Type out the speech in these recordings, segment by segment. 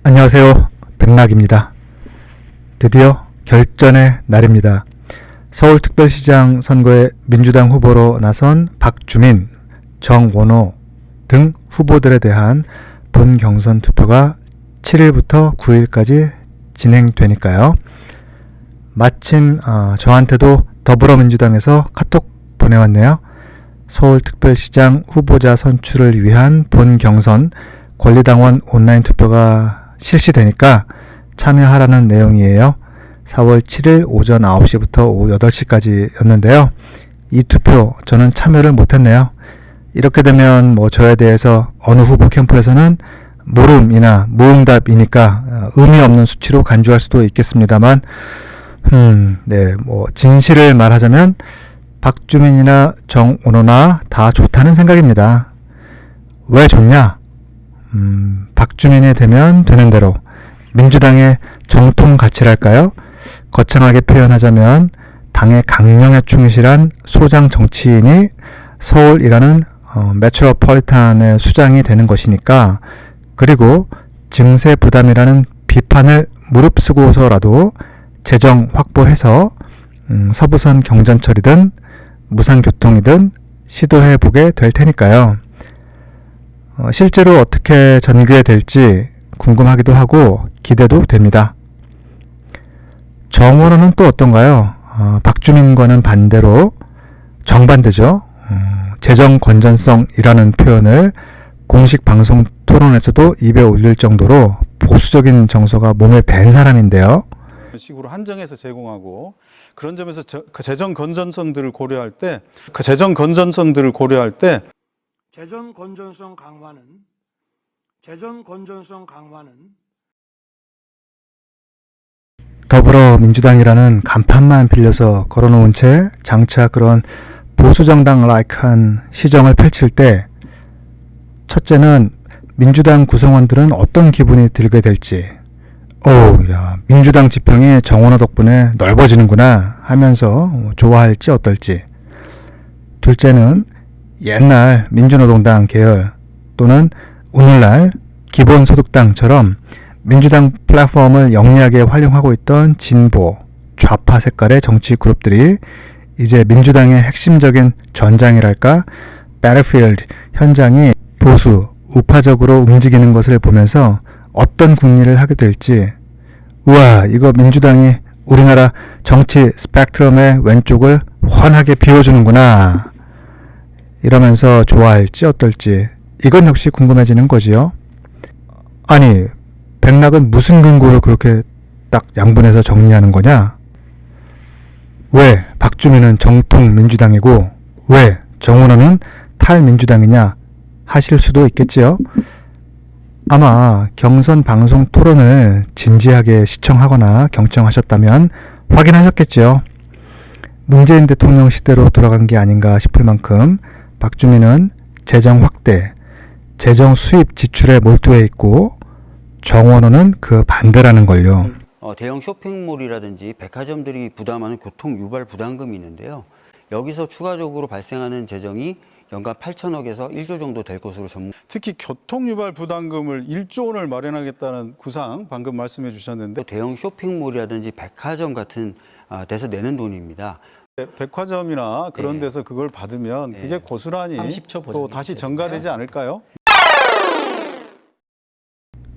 안녕하세요. 백락입니다. 드디어 결전의 날입니다. 서울특별시장 선거에 민주당 후보로 나선 박주민, 정원호 등 후보들에 대한 본경선 투표가 7일부터 9일까지 진행되니까요. 마침 저한테도 더불어민주당에서 카톡 보내왔네요. 서울특별시장 후보자 선출을 위한 본경선 권리당원 온라인 투표가 실시되니까 참여하라는 내용이에요. 4월 7일 오전 9시부터 오후 8시까지였는데요. 이 투표 저는 참여를 못했네요. 이렇게 되면 저에 대해서 어느 후보 캠프에서는 모름이나 무응답이니까 의미 없는 수치로 간주할 수도 있겠습니다만 진실을 말하자면 박주민이나 정원호나 다 좋다는 생각입니다. 왜 좋냐? 박주민이 되면 되는 대로 민주당의 정통 가치랄까요? 거창하게 표현하자면 당의 강령에 충실한 소장 정치인이 서울이라는 메트로폴리탄의 수장이 되는 것이니까, 그리고 증세 부담이라는 비판을 무릅쓰고서라도 재정 확보해서 서부선 경전철이든 무상교통이든 시도해 보게 될 테니까요. 실제로 어떻게 전개될지 궁금하기도 하고 기대도 됩니다. 정원호는 또 어떤가요? 박주민과는 반대로 정반대죠. 재정 건전성이라는 표현을 공식 방송 토론에서도 입에 올릴 정도로 보수적인 정서가 몸에 밴 사람인데요. 식으로 한정해서 제공하고, 그런 점에서 그 재정 건전성들을 고려할 때 재정 건전성 강화는 더불어민주당이라는 간판만 빌려서 걸어놓은 채 장차 그런 보수정당 라이크한 시정을 펼칠 때, 첫째는 민주당 구성원들은 어떤 기분이 들게 될지, 민주당 지평이 정원호 덕분에 넓어지는구나 하면서 좋아할지 어떨지. 둘째는 옛날 민주노동당 계열 또는 오늘날 기본소득당처럼 민주당 플랫폼을 영리하게 활용하고 있던 진보, 좌파 색깔의 정치 그룹들이 이제 민주당의 핵심적인 전장이랄까, 배틀필드 현장이 보수, 우파적으로 움직이는 것을 보면서 어떤 궁리를 하게 될지, 우와, 이거 민주당이 우리나라 정치 스펙트럼의 왼쪽을 환하게 비워주는구나 이러면서 좋아할지 어떨지, 이건 역시 궁금해지는 거지요. 아니, 백락은 무슨 근거로 그렇게 딱 양분해서 정리하는 거냐? 왜 박주민은 정통 민주당이고 왜 정원호는 탈민주당이냐 하실 수도 있겠지요. 아마 경선 방송 토론을 진지하게 시청하거나 경청하셨다면 확인하셨겠지요. 문재인 대통령 시대로 돌아간 게 아닌가 싶을 만큼 박주민은 재정 확대, 재정 수입 지출에 몰두해 있고 정원호는 그 반대라는 걸요. 대형 쇼핑몰이라든지 백화점들이 부담하는 교통 유발 부담금이 있는데요. 여기서 추가적으로 발생하는 재정이 연간 8천억에서 1조 정도 될 것으로 특히 교통 유발 부담금을 1조 원을 마련하겠다는 구상 방금 말씀해 주셨는데, 대형 쇼핑몰이라든지 백화점 같은 데서 내는 돈입니다. 백화점이나 그런 데서 그걸 받으면 그게 고스란히 또 다시 전가되지 않을까요?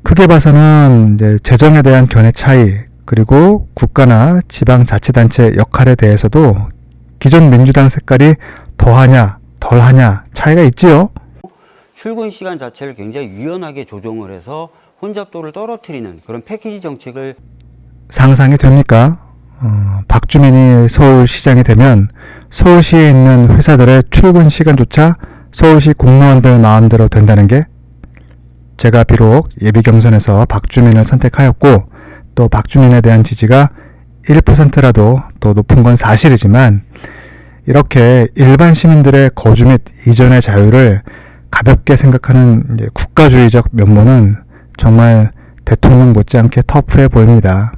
크게 봐서는 이제 재정에 대한 견해 차이, 그리고 국가나 지방자치단체 역할에 대해서도 기존 민주당 색깔이 더하냐 덜하냐 차이가 있지요. 출근 시간 자체를 굉장히 유연하게 조정을 해서 혼잡도를 떨어뜨리는 그런 패키지 정책을 상상이 됩니까? 박주민이 서울시장이 되면 서울시에 있는 회사들의 출근 시간조차 서울시 공무원들 마음대로 된다는 게, 제가 비록 예비 경선에서 박주민을 선택하였고 또 박주민에 대한 지지가 1%라도 더 높은 건 사실이지만, 이렇게 일반 시민들의 거주 및 이전의 자유를 가볍게 생각하는 이제 국가주의적 면모는 정말 대통령 못지않게 터프해 보입니다.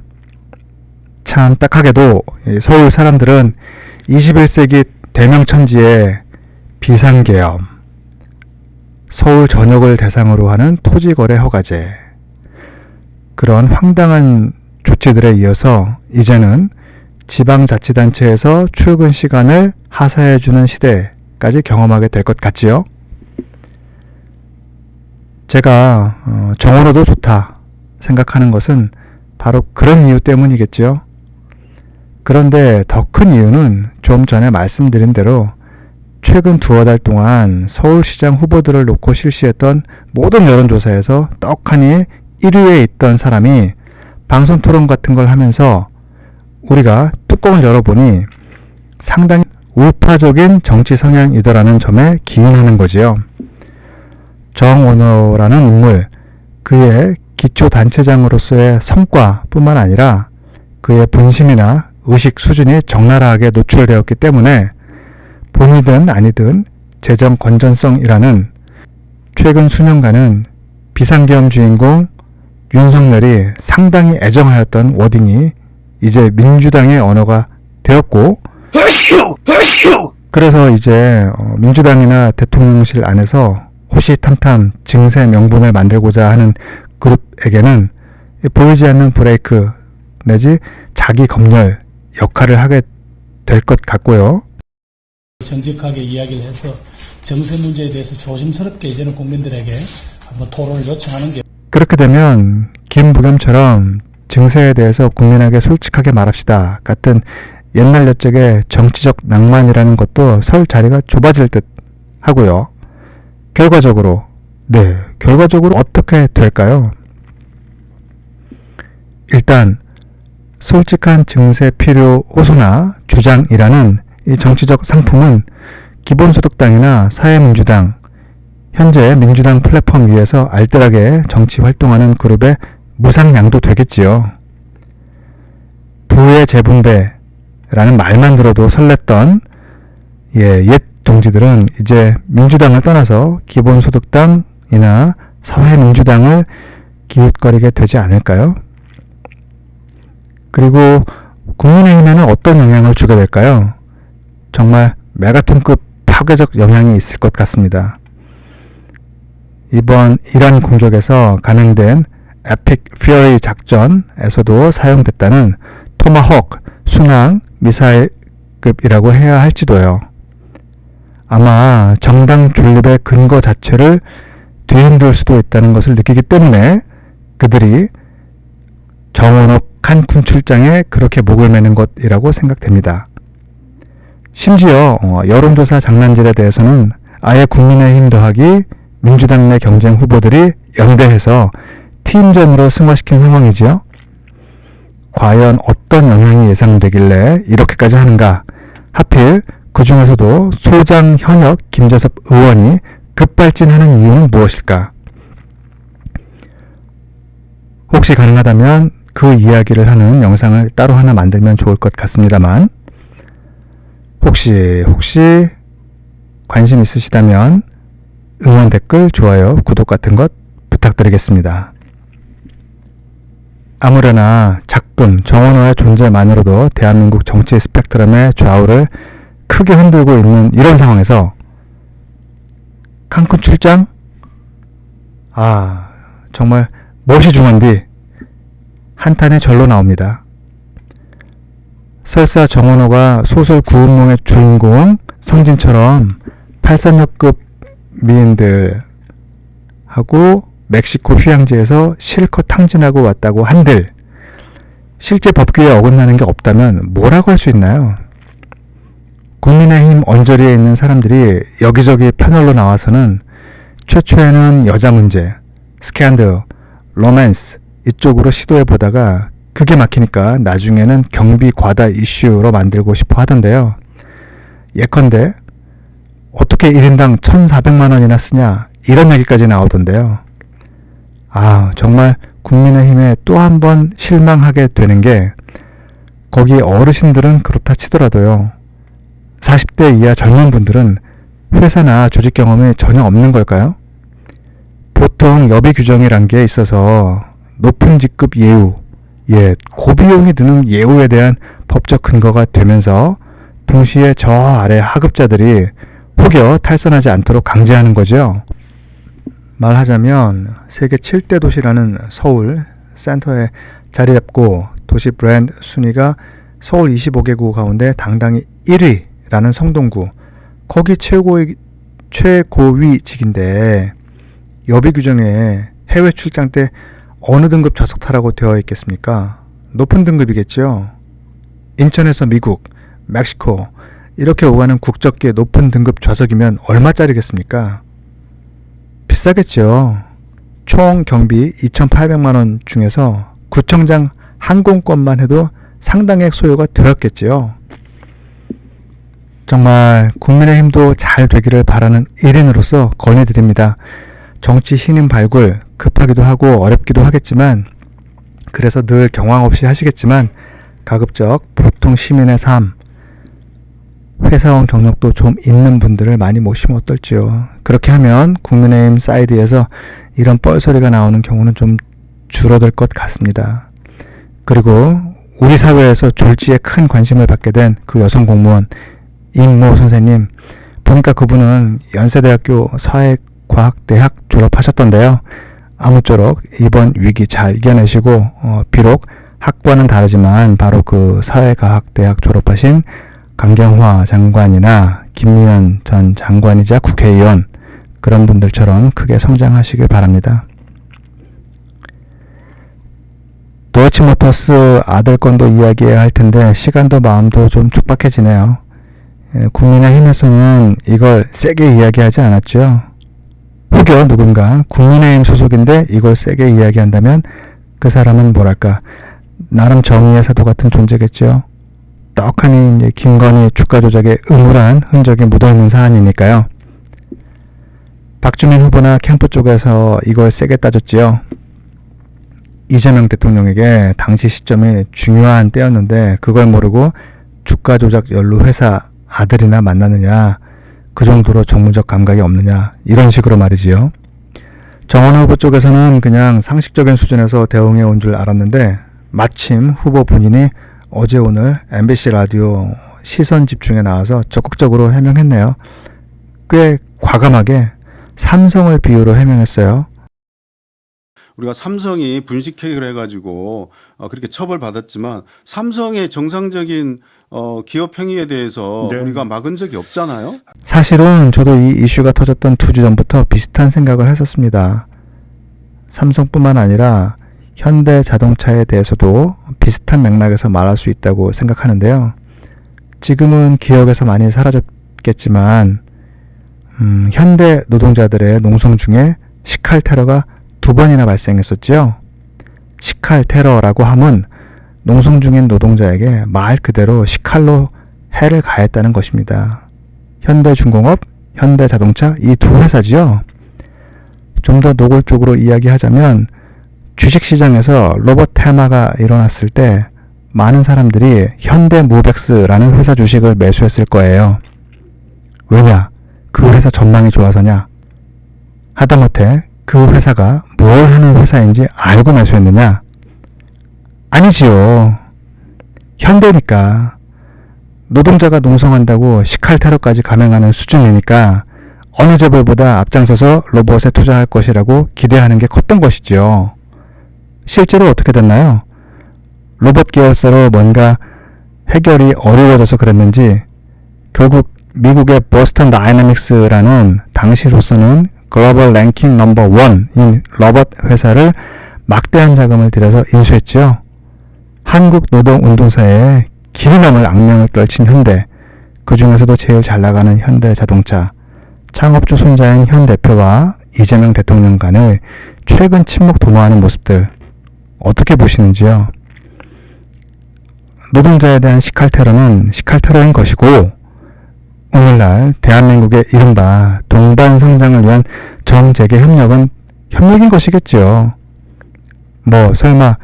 참 딱하게도 서울 사람들은 21세기 대명천지의 비상계엄, 서울 전역을 대상으로 하는 토지거래 허가제, 그런 황당한 조치들에 이어서 이제는 지방자치단체에서 출근 시간을 하사해주는 시대까지 경험하게 될 것 같지요. 제가 정원호도 좋다 생각하는 것은 바로 그런 이유 때문이겠지요. 그런데 더 큰 이유는 좀 전에 말씀드린 대로 최근 두어 달 동안 서울시장 후보들을 놓고 실시했던 모든 여론조사에서 떡하니 1위에 있던 사람이 방송 토론 같은 걸 하면서 우리가 뚜껑을 열어보니 상당히 우파적인 정치 성향이더라는 점에 기인하는 거지요. 정원호라는 인물, 그의 기초단체장으로서의 성과뿐만 아니라 그의 본심이나 의식 수준이 적나라하게 노출되었기 때문에 본이든 아니든 재정 건전성이라는 최근 수년간은 비상계엄 주인공 윤석열이 상당히 애정하였던 워딩이 이제 민주당의 언어가 되었고, 그래서 이제 민주당이나 대통령실 안에서 호시탐탐 증세 명분을 만들고자 하는 그룹에게는 보이지 않는 브레이크 내지 자기 검열 역할을 하게 될 것 같고요. 정직하게 이야기를 해서 정세 문제에 대해서 조심스럽게 이제는 국민들에게 한번 토론을 요청하는 게 그렇게 되면 김부겸처럼 증세에 대해서 국민에게 솔직하게 말합시다 같은 옛날 옛적의 정치적 낭만이라는 것도 설 자리가 좁아질 듯 하고요. 결과적으로 어떻게 될까요? 일단 솔직한 증세 필요 호소나 주장이라는 이 정치적 상품은 기본소득당이나 사회민주당, 현재 민주당 플랫폼 위에서 알뜰하게 정치 활동하는 그룹의 무상양도 되겠지요. 부의 재분배라는 말만 들어도 설렜던 옛 동지들은 이제 민주당을 떠나서 기본소득당이나 사회민주당을 기웃거리게 되지 않을까요? 그리고 국민의힘에는 어떤 영향을 주게 될까요? 정말 메가톤급 파괴적 영향이 있을 것 같습니다. 이번 이란 공격에서 감행된 에픽 퓨어리 작전에서도 사용됐다는 토마호크 순항 미사일급이라고 해야 할지도요. 아마 정당 존립의 근거 자체를 뒤흔들 수도 있다는 것을 느끼기 때문에 그들이 정원호 칸쿤 출장에 그렇게 목을 매는 것이라고 생각됩니다. 심지어 여론조사 장난질에 대해서는 아예 국민의힘 더하기 민주당 내 경쟁 후보들이 연대해서 팀전으로 승화시킨 상황이지요. 과연 어떤 영향이 예상되길래 이렇게까지 하는가? 하필 그 중에서도 소장 현역 김재섭 의원이 급발진하는 이유는 무엇일까? 혹시 가능하다면 그 이야기를 하는 영상을 따로 하나 만들면 좋을 것 같습니다만, 혹시 관심 있으시다면 응원 댓글, 좋아요, 구독 같은 것 부탁드리겠습니다. 아무래나 작금 정원호의 존재만으로도 대한민국 정치 스펙트럼의 좌우를 크게 흔들고 있는 이런 상황에서 칸쿤 출장? 정말 멋이 중한디 한탄의 절로 나옵니다. 설사 정원호가 소설 구운몽의 주인공 성진처럼 836급 미인들하고 멕시코 휴양지에서 실컷 탕진하고 왔다고 한들 실제 법규에 어긋나는 게 없다면 뭐라고 할 수 있나요? 국민의힘 언저리에 있는 사람들이 여기저기 패널로 나와서는 최초에는 여자 문제, 스캔들, 로맨스 이쪽으로 시도해보다가 그게 막히니까 나중에는 경비 과다 이슈로 만들고 싶어 하던데요. 예컨대 어떻게 1인당 1,400만 원이나 쓰냐 이런 얘기까지 나오던데요. 정말 국민의힘에 또 한 번 실망하게 되는 게 거기 어르신들은 그렇다 치더라도요. 40대 이하 젊은 분들은 회사나 조직 경험이 전혀 없는 걸까요? 보통 여비 규정이란 게 있어서 높은 직급 예우, 고비용이 드는 예우에 대한 법적 근거가 되면서 동시에 저 아래 하급자들이 혹여 탈선하지 않도록 강제하는 거죠. 말하자면 세계 7대 도시라는 서울, 센터에 자리 잡고 도시 브랜드 순위가 서울 25개구 가운데 당당히 1위라는 성동구, 거기 최고위직인데 여비 규정에 해외 출장 때 어느 등급 좌석 타라고 되어 있겠습니까? 높은 등급이겠죠. 인천에서 미국, 멕시코 이렇게 오가는 국적기의 높은 등급 좌석이면 얼마짜리겠습니까? 비싸겠죠. 총 경비 2,800만원 중에서 구청장 항공권만 해도 상당액 소요가 되었겠지요. 정말 국민의힘도 잘 되기를 바라는 1인으로서 건의드립니다. 정치 신인 발굴 급하기도 하고 어렵기도 하겠지만, 그래서 늘 경황 없이 하시겠지만 가급적 보통 시민의 삶, 회사원 경력도 좀 있는 분들을 많이 모시면 어떨지요. 그렇게 하면 국민의힘 사이드에서 이런 뻘소리가 나오는 경우는 좀 줄어들 것 같습니다. 그리고 우리 사회에서 졸지에 큰 관심을 받게 된 그 여성 공무원 임모 선생님, 보니까 그분은 연세대학교 사회과학대학 졸업하셨던데요. 아무쪼록 이번 위기 잘 이겨내시고 비록 학과는 다르지만 바로 그 사회과학대학 졸업하신 강경화 장관이나 김미연 전 장관이자 국회의원, 그런 분들처럼 크게 성장하시길 바랍니다. 도이치모터스 아들 건도 이야기해야 할 텐데 시간도 마음도 좀 촉박해지네요. 국민의힘에서는 이걸 세게 이야기하지 않았죠. 혹여 누군가 국민의힘 소속인데 이걸 세게 이야기한다면 그 사람은 뭐랄까, 나름 정의의 사도 같은 존재겠죠. 떡하니 이제 김건희 주가 조작에 음울한 흔적이 묻어있는 사안이니까요. 박주민 후보나 캠프 쪽에서 이걸 세게 따졌지요. 이재명 대통령에게 당시 시점이 중요한 때였는데 그걸 모르고 주가 조작 연루 회사 아들이나 만나느냐, 그 정도로 정무적 감각이 없느냐, 이런 식으로 말이지요. 정원호 후보 쪽에서는 그냥 상식적인 수준에서 대응해 온 줄 알았는데 마침 후보 본인이 어제 오늘 MBC 라디오 시선 집중에 나와서 적극적으로 해명했네요. 꽤 과감하게 삼성을 비유로 해명했어요. 우리가 삼성이 분식회계를 해가지고 그렇게 처벌받았지만 삼성의 정상적인 기업 행위에 대해서 우리가 막은 적이 없잖아요. 사실은 저도 이 이슈가 터졌던 2주 전부터 비슷한 생각을 했었습니다. 삼성뿐만 아니라 현대자동차에 대해서도 비슷한 맥락에서 말할 수 있다고 생각하는데요. 지금은 기억에서 많이 사라졌겠지만 현대 노동자들의 농성 중에 식칼 테러가 2번이나 발생했었죠. 식칼 테러라고 함은 농성 중인 노동자에게 말 그대로 식칼로 해를 가했다는 것입니다. 현대중공업, 현대자동차 이 두 회사지요. 좀 더 노골적으로 이야기하자면 주식시장에서 로봇 테마가 일어났을 때 많은 사람들이 현대무백스라는 회사 주식을 매수했을 거예요. 왜냐? 그 회사 전망이 좋아서냐? 하다못해 그 회사가 뭘 하는 회사인지 알고 매수했느냐? 아니지요. 현대니까. 노동자가 농성한다고 식칼 테러까지 감행하는 수준이니까 어느 재벌보다 앞장서서 로봇에 투자할 것이라고 기대하는 게 컸던 것이죠. 실제로 어떻게 됐나요? 로봇 계열사로 뭔가 해결이 어려워져서 그랬는지 결국 미국의 보스턴 다이내믹스라는 당시로서는 글로벌 랭킹 넘버 1인 로봇 회사를 막대한 자금을 들여서 인수했죠. 한국 노동운동사에 길이 남을 악명을 떨친 현대, 그 중에서도 제일 잘 나가는 현대자동차, 창업주 손자인 현 대표와 이재명 대통령 간의 최근 친목 도모하는 모습들 어떻게 보시는지요? 노동자에 대한 식칼 테러는 식칼 테러인 것이고, 오늘날 대한민국의 이른바 동반 성장을 위한 정재계 협력은 협력인 것이겠지요. 뭐 설마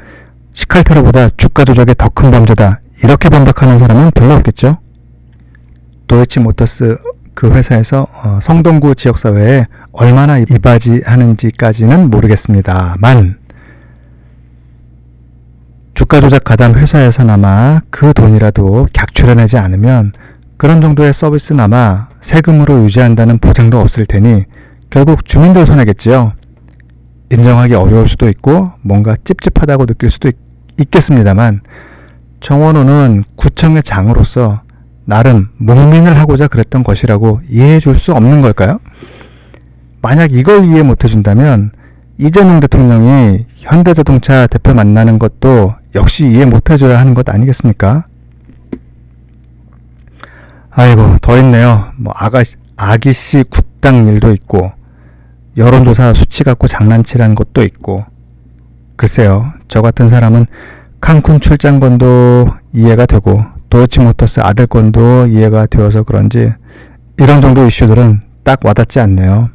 식칼 테러보다 주가 조작이 더 큰 범죄다 이렇게 반박하는 사람은 별로 없겠죠. 도이치모터스 그 회사에서 성동구 지역사회에 얼마나 이바지하는지까지는 모르겠습니다만 주가 조작 가담 회사에서나마 그 돈이라도 객출해내지 않으면 그런 정도의 서비스나마 세금으로 유지한다는 보장도 없을 테니 결국 주민들 손해겠지요. 인정하기 어려울 수도 있고 뭔가 찝찝하다고 느낄 수도 있겠습니다만 정원호는 구청의 장으로서 나름 묵민을 하고자 그랬던 것이라고 이해해 줄 수 없는 걸까요? 만약 이걸 이해 못 해준다면 이재명 대통령이 현대자동차 대표 만나는 것도 역시 이해 못 해줘야 하는 것 아니겠습니까? 아이고 더 있네요. 뭐 아기씨 굿당 일도 있고 여론조사 수치 갖고 장난치라는 것도 있고 글쎄요. 저 같은 사람은 칸쿤 출장권도 이해가 되고 도이치모터스 아들권도 이해가 되어서 그런지 이런 정도 이슈들은 딱 와닿지 않네요.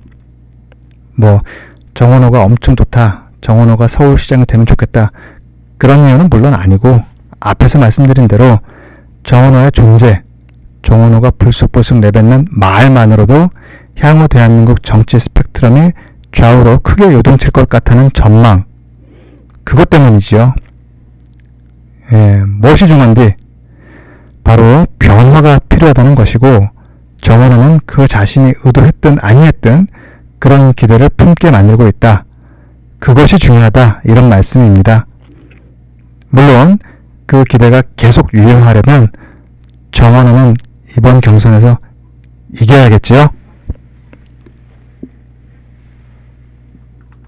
뭐 정원호가 엄청 좋다. 정원호가 서울시장이 되면 좋겠다. 그런 이유는 물론 아니고 앞에서 말씀드린 대로 정원호의 존재, 정원호가 불쑥불쑥 내뱉는 말만으로도 향후 대한민국 정치 스펙트럼이 좌우로 크게 요동칠 것 같다는 전망, 그것 때문이지요. 무엇이 중요한디? 바로 변화가 필요하다는 것이고 정원호는 그 자신이 의도했든 아니했든 그런 기대를 품게 만들고 있다. 그것이 중요하다. 이런 말씀입니다. 물론 그 기대가 계속 유효하려면 정원호는 이번 경선에서 이겨야겠지요.